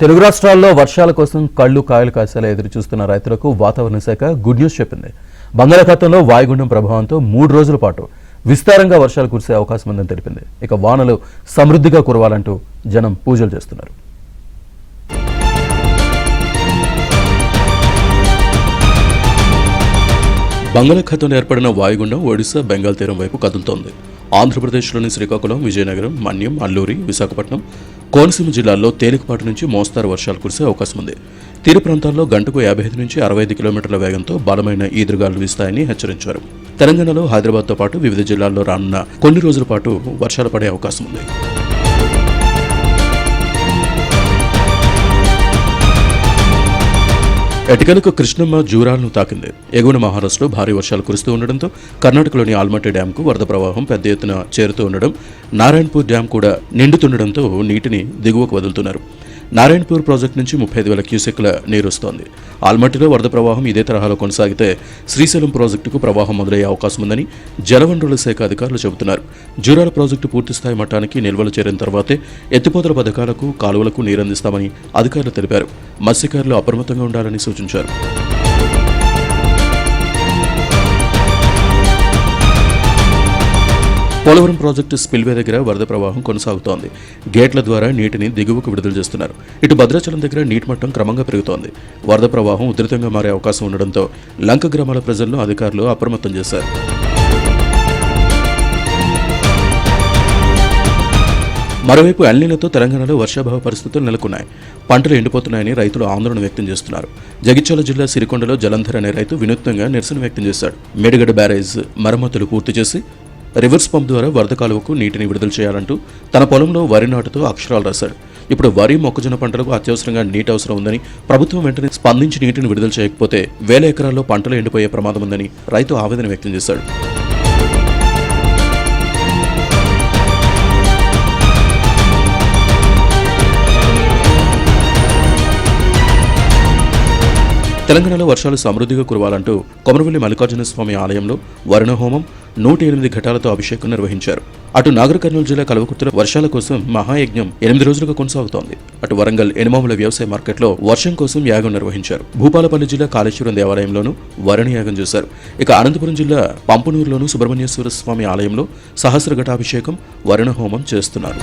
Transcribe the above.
తెలుగు రాష్ట్రాల్లో వర్షాల కోసం కళ్ళు కాయలు కాసేలా ఎదురు చూస్తున్న రైతులకు వాతావరణ శాఖ గుడ్ న్యూస్ చెప్పింది. బంగాళాఖాతంలో వాయుగుండం ప్రభావంతో 3 రోజుల పాటు విస్తారంగా వర్షాలు కురిసే అవకాశం ఉందని తెలిపింది. ఇక వానలు సమృద్ధిగా కురవాలంటూ జనం పూజలు చేస్తున్నారు. బంగాళాఖాతంలో ఏర్పడిన వాయుగుండం ఒడిశా బెంగాల్ తీరం వైపు కదులుతోంది. ఆంధ్రప్రదేశ్లోని శ్రీకాకుళం, విజయనగరం, మన్యం, అల్లూరి, విశాఖపట్నం, కోనసీమ జిల్లాల్లో తేలికపాటి నుంచి మోస్తారు వర్షాలు కురిసే అవకాశం ఉంది. తీర ప్రాంతాల్లో గంటకు 55 నుంచి 65 కిలోమీటర్ల వేగంతో బలమైన ఈదురుగాలులు వీస్తాయని హెచ్చరించారు. తెలంగాణలో హైదరాబాద్తో పాటు వివిధ జిల్లాల్లో రానున్న కొన్ని రోజుల పాటు వర్షాలు పడే అవకాశం ఉంది. ఎటికలకు కృష్ణమ్మ జూరాలను తాకింది. ఎగువన మహారాష్ట్రలో భారీ వర్షాలు కురుస్తూ ఉండడంతో కర్ణాటకలోని ఆల్మట్టి డ్యాంకు వరద ప్రవాహం పెద్ద ఎత్తున చేరుతూ ఉండడం, నారాయణపూర్ డ్యాం కూడా నిండుతుండడంతో నీటిని దిగువకు వదులుతున్నారు. నారాయణపూర్ ప్రాజెక్టు నుంచి 35,000 క్యూసెక్ల నీరు వస్తోంది. ఆల్మట్టిలో వరద ప్రవాహం ఇదే తరహాలో కొనసాగితే శ్రీశైలం ప్రాజెక్టుకు ప్రవాహం మొదలయ్యే అవకాశం ఉందని జలవనరుల శాఖ అధికారులు చెబుతున్నారు. జూరాల ప్రాజెక్టు పూర్తిస్థాయి మట్టానికి నిల్వలు చేరిన తర్వాతే ఎత్తిపోతల పథకాలకు, కాలువలకు నీరందిస్తామని అధికారులు తెలిపారు. మత్స్యకారులు అప్రమత్తంగా ఉండాలని సూచించారు. పోలవరం ప్రాజెక్టు స్పిల్వే దగ్గర వరద ప్రవాహం కొనసాగుతోంది. గేట్ల ద్వారా నీటిని దిగువకు విడుదల చేస్తున్నారు. ఇటు భద్రాచలం దగ్గర నీటి మట్టం క్రమంగా పెరుగుతోంది. వరద ప్రవాహం ఉధృతంగా మారే అవకాశం ఉండడంతో లంక గ్రామాల ప్రజలను అధికారులు అప్రమత్తం చేశారు. మరోవైపు ఎల్నినోతో తెలంగాణలో వర్షాభావ పరిస్థితులు నెలకొన్నాయి. పంటలు ఎండిపోతున్నాయని రైతులు ఆందోళన వ్యక్తం చేస్తున్నారు. జగిత్యాల జిల్లా సిరికొండలో జలంధర్ అనే రైతు వినూత్నంగా నిరసన వ్యక్తం చేశాడు. మేడిగడ్డ బ్యారేజ్ మరమ్మతులు పూర్తి చేసి రివర్స్ పంప్ ద్వారా వరద కాలువకు నీటిని విడుదల చేయాలంటూ తన పొలంలో వరి నాటుతో అక్షరాలు రాశాడు. ఇప్పుడు వరి, మొక్కజొన్న పంటలకు అత్యవసరంగా నీటి అవసరం ఉందని, ప్రభుత్వం వెంటనే స్పందించి నీటిని విడుదల చేయకపోతే 1000 ఎకరాల్లో పంటలు ఎండిపోయే ప్రమాదం ఉందని రైతు ఆవేదన వ్యక్తం చేశాడు. తెలంగాణలో వర్షాలు సమృద్ధిగా కురవాలంటూ కొమరవెల్లి మల్లికార్జున స్వామి ఆలయంలో వరుణ హోమం, 108 ఘటాలతో అభిషేకం నిర్వహించారు. అటు నాగర్ కర్నూలు జిల్లా కల్వకుర్తిలో వర్షాల కోసం మహాయజ్ఞం 8 రోజులుగా కొనసాగుతోంది. అటు వరంగల్ ఎనిమాముల వ్యవసాయ మార్కెట్లో వర్షం కోసం యాగం నిర్వహించారు. భూపాలపల్లి జిల్లా కాళేశ్వరం దేవాలయంలోనూ వరుణ యాగం చేశారు. ఇక అనంతపురం జిల్లా పంపునూరులోనూ సుబ్రహ్మణ్యేశ్వర స్వామి ఆలయంలో సహస్ర ఘటాభిషేకం, వరుణ హోమం చేస్తున్నారు.